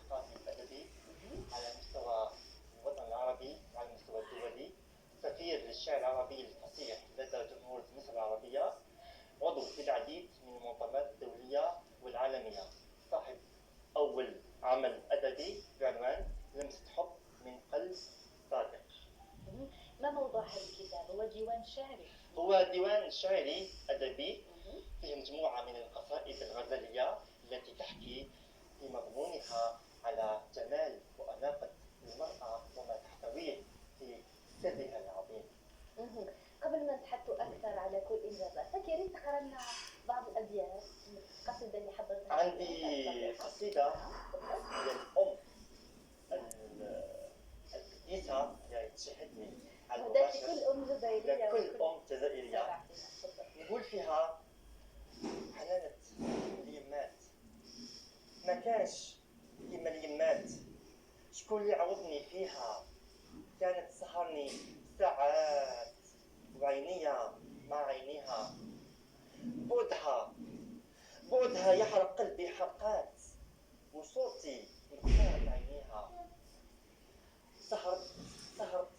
الثقافي الأدبي على مستوى الوطن العربي وعلى المستوى الدولي، سفير للشعر العربي الفصيح لدى جمهورية مصر العربية، عضو في العديد من المنظمات الدولية والعالمية، صاحب أول عمل أدبي بعنوان لمسة حب من قلب صادق. ما موضوع هذا الكتاب؟ هو ديوان شعري؟ هو ديوان شعري أدبي فيه مجموعة من القصائد الغزلية التي تحكي في مضمونها على جمال وأناقة المرأة وما تحتويه في سرها العظيم. قبل ما نتحدثوا أكثر على كل إنجازاتك يا ريت تقرا لنا بعض الأبيات من القصيدة اللي حضرتها. عندي قصيدة هي الأم القديسة اللي تشهدني على مهداة لكل أم جزائرية لكل أم جزائرية، نقول فيها: حنانة اليمات ما كانش كيما اليمات، شكون اللي عوضني فيها؟ كانت تسهرني ساعات وعينيا مع عينيها، بعدها يحرق قلبي حرقات، وصوتي مختار عينيها. سهرت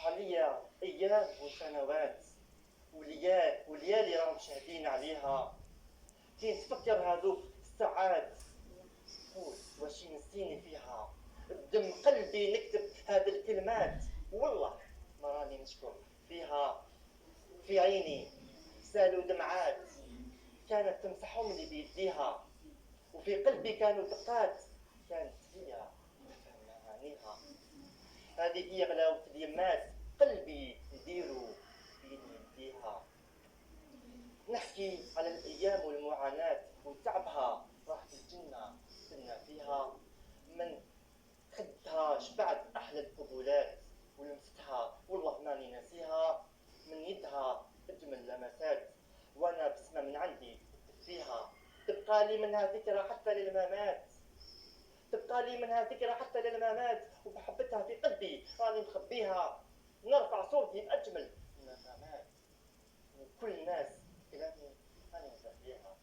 عليا أيام وسنوات، وليالي راهم شاهدين عليها. كي نتفكر هذوك الساعات قول واش ينسيني فيها، بدم قلبي نكتب هذه الكلمات، والله ما راني نشكر فيها. في عيني سالوا دمعات كانت تمسحهم لي بيديها، وفي قلبي كانوا دقات كانت هي تفهم معانيها. هذه هي غلاوة اليمات، قلبي يديروا بين يديها. نحكي على الأيام والمعاناة وتعبها، راحت الجنة كنا فيها. من خدها شبعت أحلى القبولات، ولمستها والله ماني ناسيها. من يدها أجمل لمسات، وأنا بسمة من عندي فيها. تبقى لي منها ذكرى حتى للممات، تبقى لي منها ذكرى حتى للممات، ومحبتها في قلبي راني مخبيها. نرفع صوتي بأجمل المقامات، وكل الناس كلامي أنا مخبيها.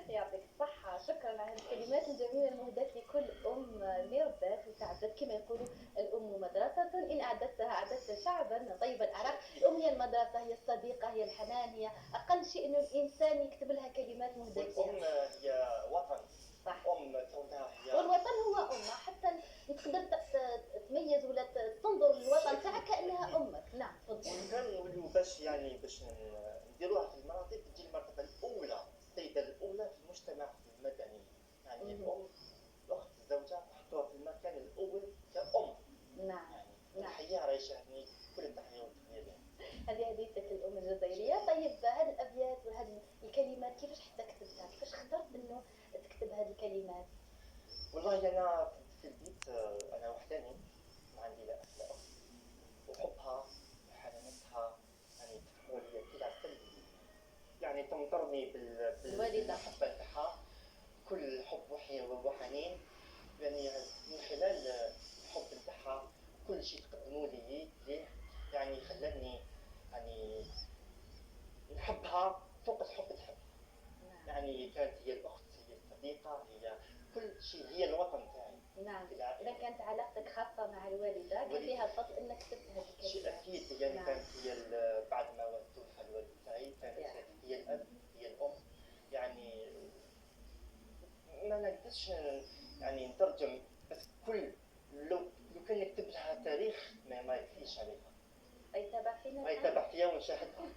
يعطيك الصحة، شكرا على الكلمات الجميلة المهداة لكل أم لربات وسعدت. كما يقولوا الأم مدرسة، إن أعددتها أعددت شعبا طيب الأعراق. الأم هي المدرسة، هي الصديقة، هي الحنان، هي أقل شيء إنه الإنسان يكتب لها كلمات مهداة. الأم هي وطن، صح. أم كونها هي والوطن هو أمة، حتى تقدر تميز ولا تنظر للوطن تاعك كأنها أمك. نعم تفضل. كان نقولوا باش نديروها في المراتب، تجي المرتبة الأولى، السيدة الأولى في المجتمع المدني، يعني الأم، الأخت، الزوجة، نحطوها في المكان الأول كأم. نعم. يعني تحية راهي يشاهدني كل التحية والتحية لها. هذه هديتك الأم الجزائرية. طيب هذه الأبيات وهذه الكلمات كيفاش حتى كتبتها؟ كيفاش اخترت إنه تكتب هذه الكلمات؟ والله أنا في البيت أنا وحداني، ما عندي لا أخ لا أخت، وحبها وحنانتها يعني تفرغ لي كل عسل، يعني تمطرني بالمحبة تاعها، كل حب وحنين. يعني من خلال الحب نتاعها كل شيء تقدموا لي ليه، يعني خلاني يعني نحبها فوق الحب تحب. يعني كانت هي الأخت، هي الصديقة، هي كل شيء، هي الوطن تاعي. نعم. إذا كانت علاقتك خاصة مع الوالدة كان فيها الفضل إنك كتبت هذه الكلمات. شيء أكيد، يعني كانت هي بعد ما توفى الوالد تاعي كانت هي الأب، هي الأم. يعني ما نقدرش يعني نترجم، بس كل لو كان نكتب لها تاريخ ما يكفيش عليها. يتابع فيها ونشاهدها.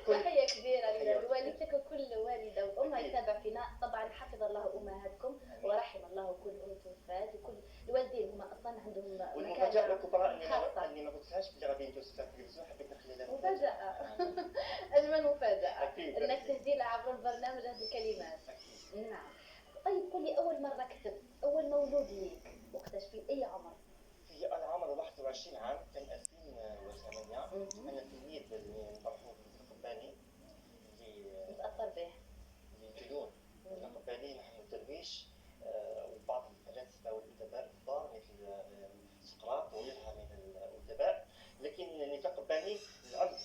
تحية كبيرة لوالدتك وكل والدة وأم يتابع فينا. طبعا حفظ الله أمهاتكم ورحم الله كل أم توفات، وكل الوالدين هم أصلا عندهم والمفاجأة الكبرى أني ما قلتلهاش بلي غادي ندوز في التلفزيون، حبيت نخلي لها مفاجأة. أجمل مفاجأة أنك تهدي لها عبر البرنامج هذه الكلمات. نعم. طيب قل لي، أول مرة كتبت، أول مولود ليك وقتاش، في أي عمر؟ في العمر 21 عام، كان 2008. أنا تلميذ المرحوم القباني اللي متأثر به، اللي جنون القباني محمود درويش، وبعض الفلاسفة والأدباء الكبار مثل سقراط وغيرها من الأدباء. لكن نفاق قباني العلم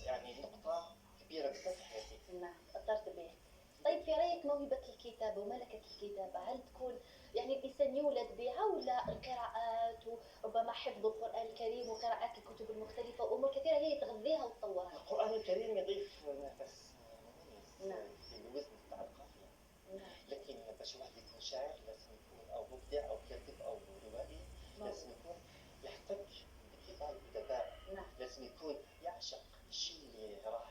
يعني نقطة كبيرة بزاف في حياتي. نعم تأثرت به. طيب في رأيك موهبة الكتابة وملكة الكتابة هل تكون يعني الإنسان يولد بها ولا القراءات وربما حفظ القرآن الكريم وقراءة الكتب المختلفة وأمور كثيرة هي تغذيها وتطورها؟ القرآن الكريم يضيف نفس مميز نعم. في الوزن بتاع القافية. نعم. لكن باش واحد يكون شاعر لازم يكون أو مبدع أو كاتب أو روائي لازم يكون يحتك بكبار الأدباء. نعم. لازم يكون يعشق الشيء اللي راه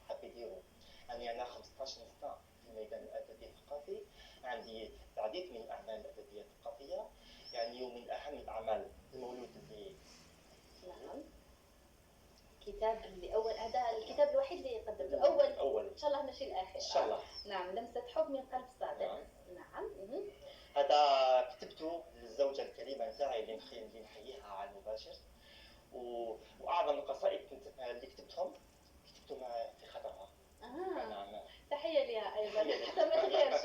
حب يديرو. يعني أنا 15 سنة في الميدان الأدبي الثقافي، عندي العديد من الأعمال الأدبية الثقافية، يعني ومن أهم الأعمال المولود اللي نعم. كتاب اللي أول هذا الكتاب الوحيد اللي قدمته أول إن شاء الله ماشي الآخر. إن شاء الله. نعم. لمسة حب من قلب صادق. نعم. نعم. هذا كتبته للزوجة الكريمة نتاعي اللي نحييها على المباشر، وأعظم القصائد اللي كتبتهم في خطرها. نعم. تحية ليها أيضا حتى ما تغيرش.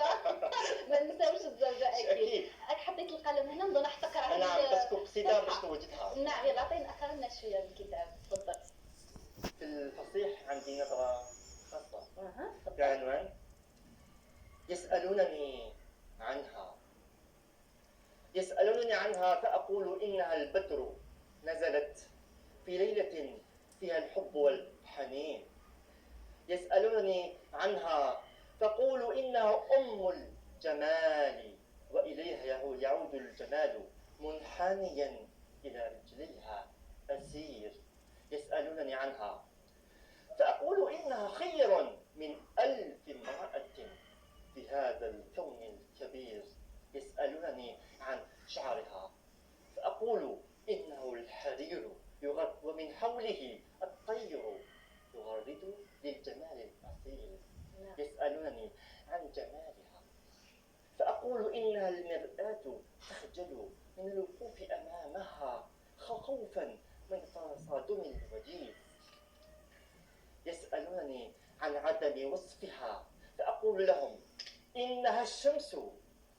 ما ننساوش الزوجة أكيد. حطيت القلم هنا نظن حتى قرأت. نعم بس قصيدة باش نوجدها. نعم يلا عطينا أقرأ لنا شوية من الكتاب تفضل. في الفصيح عندي نظرة خاصة تفضل. بعنوان يسألونني عنها فأقول إنها البدر نزلت في ليلة فيها الحب والحنين. يسألونني عنها فأقول إنها أم الجمال وإليها يعود الجمال منحنيا إلى رجليها أسير. يسألونني عنها فأقول إنها خير من 1000 امرأة في هذا الكون الكبير. يسألونني عن شعرها فأقول إنه الحرير ومن حوله الطير يغرد للجمال الأصيل. يسألونني عن جمالها فأقول إنها المرآة تخجل من الوقوف أمامها خوفا من تصادم الوجيز. يسألونني عن عدم وصفها فأقول لهم إنها الشمس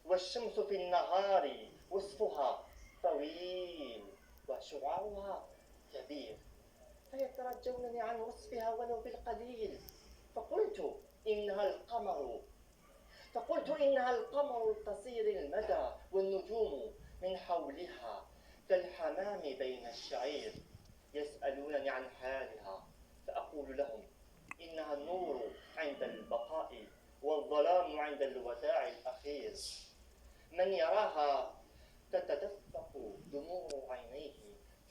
والشمس في النهار وصفها طويل وشعاعها كبير. فيترجونني عن وصفها ولو بالقليل فقلت إنها القمر القصير المدى والنجوم من حولها كالحمام بين الشعير. يسألونني عن حالها فأقول لهم إنها النور عند البقاء والظلام عند الوداع الأخير. من يراها تتدفق دموع عينيه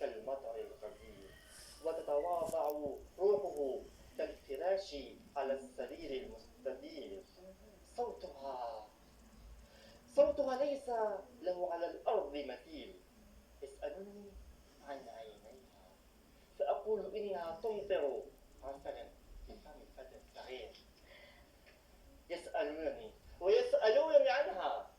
كالمطر الغزير وتتواضع روحه كالفراش على السرير المستدير. صوتها ليس له على الأرض مثيل. يسألوني عن عينيها فأقول إنها تمطر عسلا في فم فتى صغير. ويسألونني عنها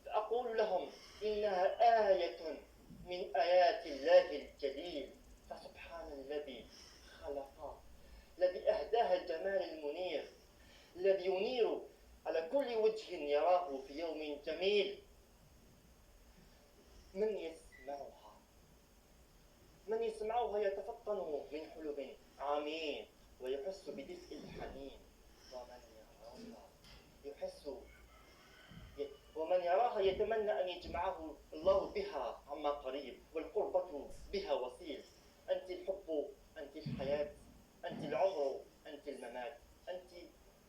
فأقول لهم إنها آية من آيات الله الجليل. فسبحان الذي خلق، الذي أهداها الجمال المنير، الذي ينير على كل وجه يراه في يوم جميل. من يسمعها يتفطن من حلم عميق ويحس بدفء الحنين. ومن يراها يتمنى أن يجمعه الله بها عما قريب والقربة بها وصيل. أنت الحب، أنت الحياة، أنت العمر، أنت الممات، أنت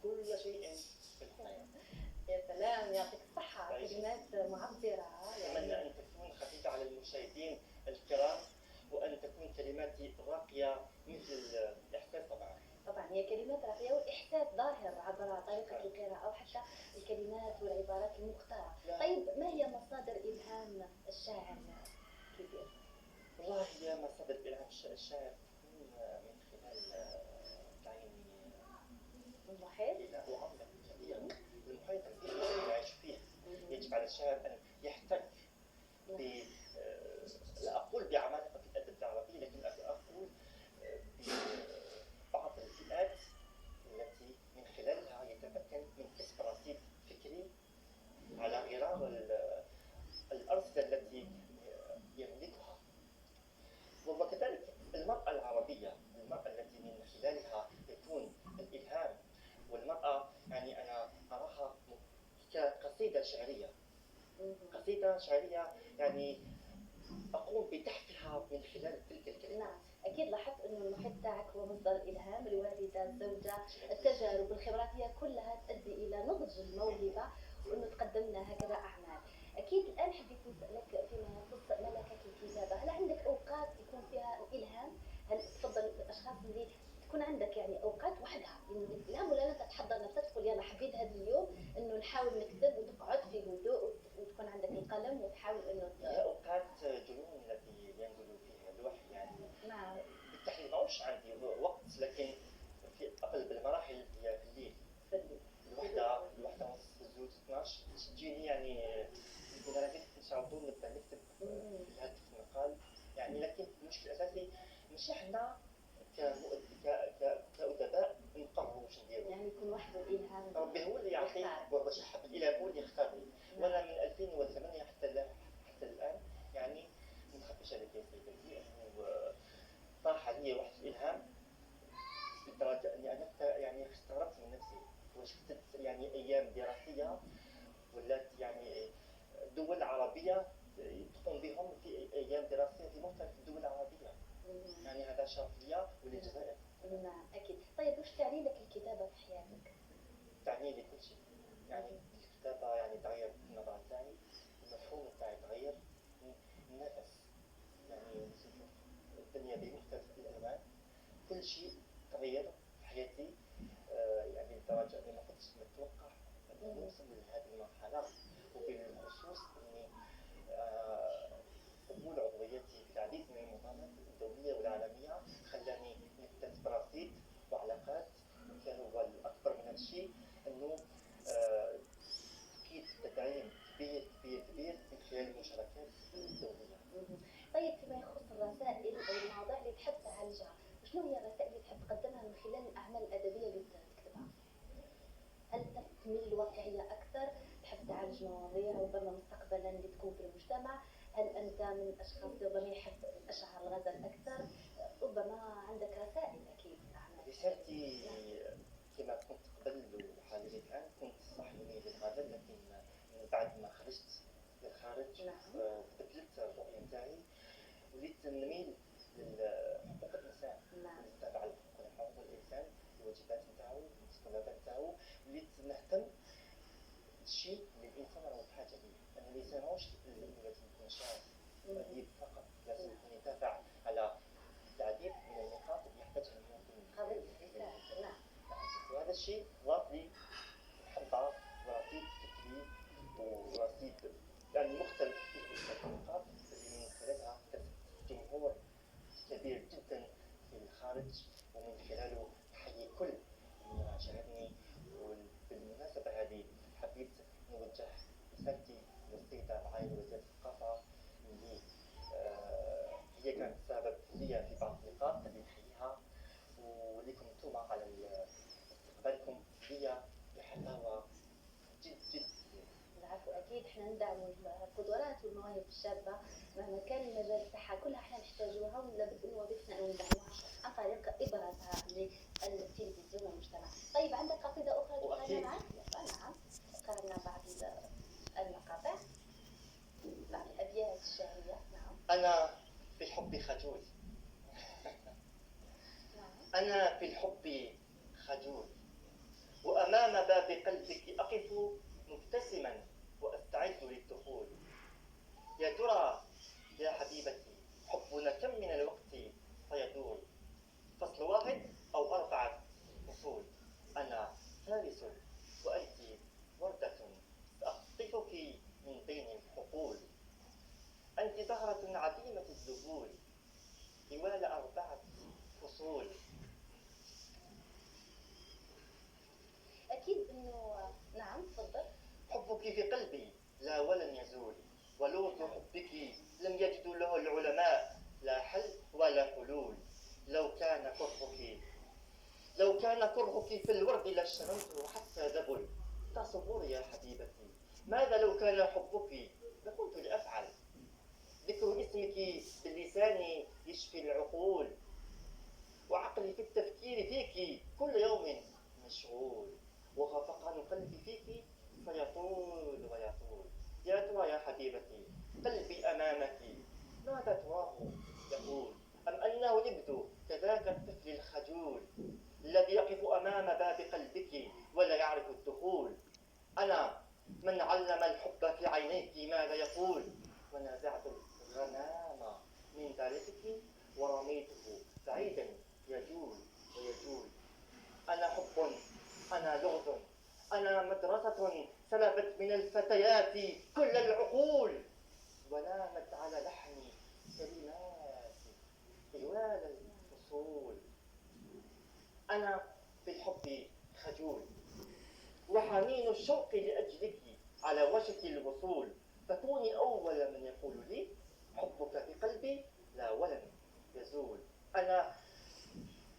كل شيء في الحياة. يا سلام يعطيك الصحة. كلمات معبرة. أتمنى أن تكون خفيفة على المشاهدين الكرام وأن تكون كلماتي راقية مثل الإحساس. طبعا هي كلمات راقية والإحساس ظاهر عبر طريقة القراءة أو حتى الكلمات والعبارات المختارة. طيب ما هي مصادر إلهام الشاعر الكبير؟ والله هي مصادر إلهام الشاعر تكون من خلال تعيين المحيط وعمق كبير. المحيط الذي يعيش فيه يجب على الشاعر أن يحتك لا أقول بعمالقة الأدب العربي لكن أقول ببعض الفئات التي من خلالها يتمكن من كسب رصيد فكري على غرار الأرصدة التي يملكها. وكذلك المرأة العربية، المرأة التي من خلالها يكون الإلهام. والمرأة يعني أنا أراها قصيدة شعرية يعني أقوم بتحفها من خلال تلك الكلمات. نعم، أكيد لاحظت إنه المحيط تاعك هو مصدر الإلهام، الوالدة، الزوجة، التجارب، الخبرات هي كلها تؤدي إلى نضج الموهبة وإنه تقدم لنا هكذا أعمال. أكيد الآن حبيت نسألك فيما يخص ملكة الكتابة، هل عندك أوقات يكون فيها الإلهام؟ هل تفضل الأشخاص اللي تكون عندك يعني أوقات وحدها إنه الإلهام، ولا أنت تحضر نفسك تقول يلا حبيت هذا اليوم إنه نحاول نكتب وتقعد في هدوء وتكون عندك القلم وتحاول إنه هي أوقات جنون التي ينزل فيها الوحي يعني. نعم. بالتحديد ما هوش عندي وقت، لكن في أغلب المراحل هي في الليل. في الليل. الوحدة ونص الزوج 12 تجيني يعني يقول أنا قلت على طول نبدأ نكتب في الهاتف المقال يعني. لكن المشكل الأساسي مش إحنا كأدباء نقرروا واش نديروا. يعني يكون وحده الإلهام. ربي هو اللي يعطي باش يحب الإله هو اللي يختار لي. وأنا من 2008 حتى الآن يعني ما نخبيش عليك يا سيدتي أنه طاح علي واحد الإلهام لدرجة أني أنا يعني استغربت من نفسي. واش كتبت يعني أيام دراسية ولات يعني دول عربية تقوم بهم في أيام دراسية في مختلف الدول العربية. يعني هذا شرف لي وللجزائر. نعم أكيد. طيب وش تعني لك الكتابة في حياتك؟ تعني لي كل شيء. يعني الكتابة يعني تغير النظرة تاعي، المفهوم تاعي تغير، النفس يعني نشوف الدنيا بمختلف الألوان، كل شيء تغير في حياتي. يعني لدرجة أني ما كنتش متوقع أن نوصل لهذه المرحلة، وبالخصوص أني قبول عضويتي في العديد من المنظمات الدولية والعالمية خلاني نكتسب رصيد وعلاقات. وكان هو الأكبر من الشيء أنه أكيد تدعيم كبير من خلال المشاركات الدولية. طيب فيما يخص الرسائل أو المواضيع اللي تحب تعالجها، شنو هي الرسائل اللي تحب تقدمها من خلال الأعمال الأدبية اللي تكتبها؟ هل تميل للواقعية أكثر؟ تحب تعالج مواضيع ربما مستقبلا اللي تكون في المجتمع؟ هل أنت من الأشخاص اللي ربما يحب أشعار الغزل أكثر؟ ربما عندك رسائل أكيد أعمال. رسالتي كما كنت قبل وحاليا الآن كنت صاحبني للغزل، لكن بعد ما خرجت للخارج بدلت الرؤية نتاعي، وليت نميل لحقوق الإنسان. نتابع على حقوق الإنسان، الواجبات نتاعو، المتطلبات نتاعو. وليت نهتم بالشيء اللي الإنسان راهو بحاجة ليه، لأن الإنسان ماهوش لازم يكون شاعر أديب فقط، لازم يكون يدافع على العديد من النقاط اللي يحتاجها المواطن. وهذا الشيء ضاف لي محبة ورصيد فكري ورصيد يعني مختلف النقاط اللي من خلالها كسبت جمهور كبير جدا في الخارج، ومن خلاله أحيي كل من شاهدني. وبالمناسبة هذه حبيت نوجه رسالتي للسيدة معالي وزيرة الثقافة اللي هي كانت سبب لي في بعض النقاط اللي نحييها، ولكم انتم على استقبالكم لي بحلاوة جد جد. العفو، أكيد إحنا ندعم القدرات والمواهب الشابة مهما كان المجال تاعها، كلها إحنا نحتاجوها ولابد إنه وظيفتنا أنه ندعموها عن طريق إبرازها للتلفزيون والمجتمع. طيب عندك قصيدة أخرى تقرأنا معك؟ نعم، قرأنا بعض المقاطع، بعض الأبيات الشعرية. نعم. أنا في الحب خجول. أنا في الحب خجول، وأمام باب قلبك أقف مبتسما وأستعد للدخول. يا ترى يا حبيبتي حبنا كم من الوقت سيدور؟ فصل واحد أو 4 فصول. أنا فارس وأنت وردة سأخطفك من بين الحقول. أنت زهرة عديمة الذبول طوال 4 فصول. أكيد إنه نعم تفضل. حبك في قلبي لا ولن يزول، ولوث حبك لم يجدوا له العلماء لا حل ولا حلول. لو كان كرهك في الورد لشرمته حتى ذبل. تصبر يا حبيبتي، ماذا لو كان حبك لكنت لأفعل. ذكر اسمك باللسان يشفي العقول، وعقلي في التفكير فيك كل يوم مشغول. وخفقان قلبي فيك فيطول ويطول. يا ترى يا حبيبتي قلبي أمامك ماذا تراه يقول؟ أم أنه يبدو كذاك الطفل الخجول الذي يقف أمام باب قلبك ولا يعرف الدخول؟ أنا من علم الحب في عينيك ماذا يقول، ونازعت الغمام من ذلك ورميته بعيدا يجول ويجول. أنا حب، أنا لغز، أنا مدرسة سلبت من الفتيات كل العقول، ونامت على لحن كلمات طوال الفصول. أنا في الحب خجول، وحنين الشوق لأجلك على وشك الوصول، فكوني أول من يقول لي حبك في قلبي لا ولن يزول. أنا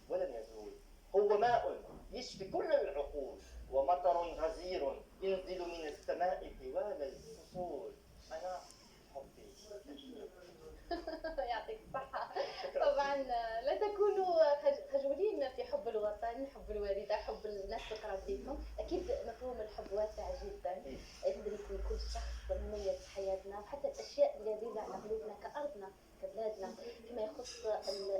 ولن يزول، هو ماء يشفي كل العقول، ومطر غزير ينزل من السماء طوال الفصول. أنا حبي كثير. يعطيك الصحة. طبعا لا تكونوا خجولين في حب الوطن، حب الوالدة، حب الناس القراب ليكم. أكيد مفهوم الحب واسع جدا، يقدر يكون كل شخص مميز في حياتنا، وحتى الأشياء اللذيذة على قلوبنا كأرضنا كبلادنا. فيما يخص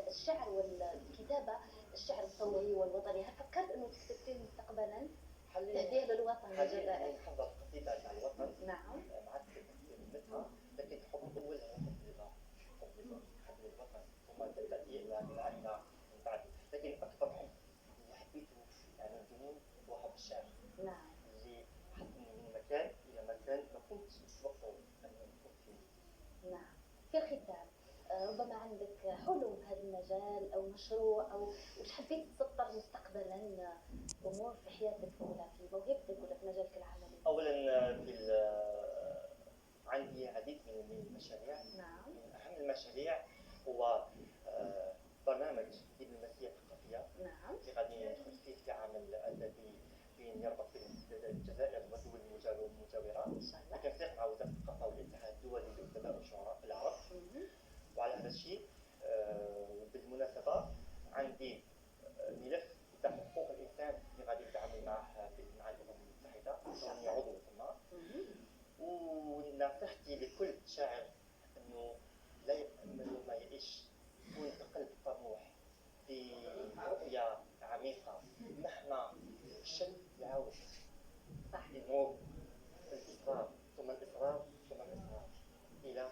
الشعر والكتابة، الشعر الثوري والوطني، هل فكرت أنه تكتب فيه مستقبلا تهديه للوطن الجزائري؟ حاليا حضرت قصيدة على الوطن. نعم. ما عاد كتبتها، لكن حب أولها حب لله، حب للوطن، ثم تبدأ العائلة من بعد. لكن أكثر حب اللي حبيته يعني الجنون هو حب الشعر. نعم. اللي حطني من مكان إلى مكان ما كنتش متوقع أن أكون فيه. نعم. في الختام، ربما عندك حلم في هذا المجال أو مشروع، أو وش حبيت تسطر مستقبلا أمور في حياتك ولا في موهبتك ولا في مجالك العملي؟ أولا عندي عديد من المشاريع. نعم. من أهم المشاريع هو برنامج دبلوماسية ثقافية. نعم. اللي غادي ندخل فيه في عمل أدبي بين يربط بين الجزائر والدول المجاورة. إن شاء الله. بالتنسيق مع وزارة الثقافة والاتحاد الدولي للأدباء والشعراء العرب. وعلى هذا الشيء بالمناسبة عندي ملف تاع حقوق الإنسان اللي غادي نتعامل معه مع الأمم المتحدة، وأني عضو ثم. ونصيحتي لكل شاعر أنه لا يأمل ما يعيش، يكون بقلب طموح برؤية عميقة، مهما فشل يعاود. صح. النور، الإصرار، ثم الإصرار، ثم الإصرار إلى.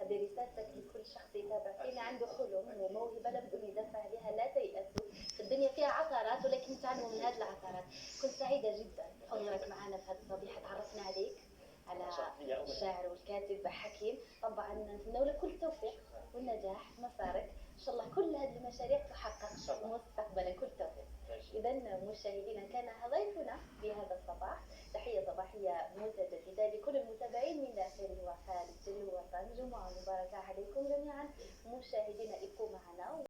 هذه رسالتك لكل شخص يتابع فينا عنده حلم وموهبة لابد من يدافع عليها. لا تيأسوا، الدنيا فيها عثرات ولكن تعلموا من هذه العثرات. كنت سعيدة جدا بحضورك معنا في هذه الصبيحة، تعرفنا عليك على الشاعر والكاتب حكيم. طبعا نتمنى لك كل التوفيق والنجاح في مسارك، ان شاء الله كل هذه المشاريع تحقق مستقبلا. كل التوفيق. اذا مشاهدينا، كان ضيفنا في هذا الصباح. تحيه صباحيه متجدده لكل المتابعين من داخل وخارج الوطن. جمعه مباركه عليكم جميعا مشاهدينا، ابقوا معنا.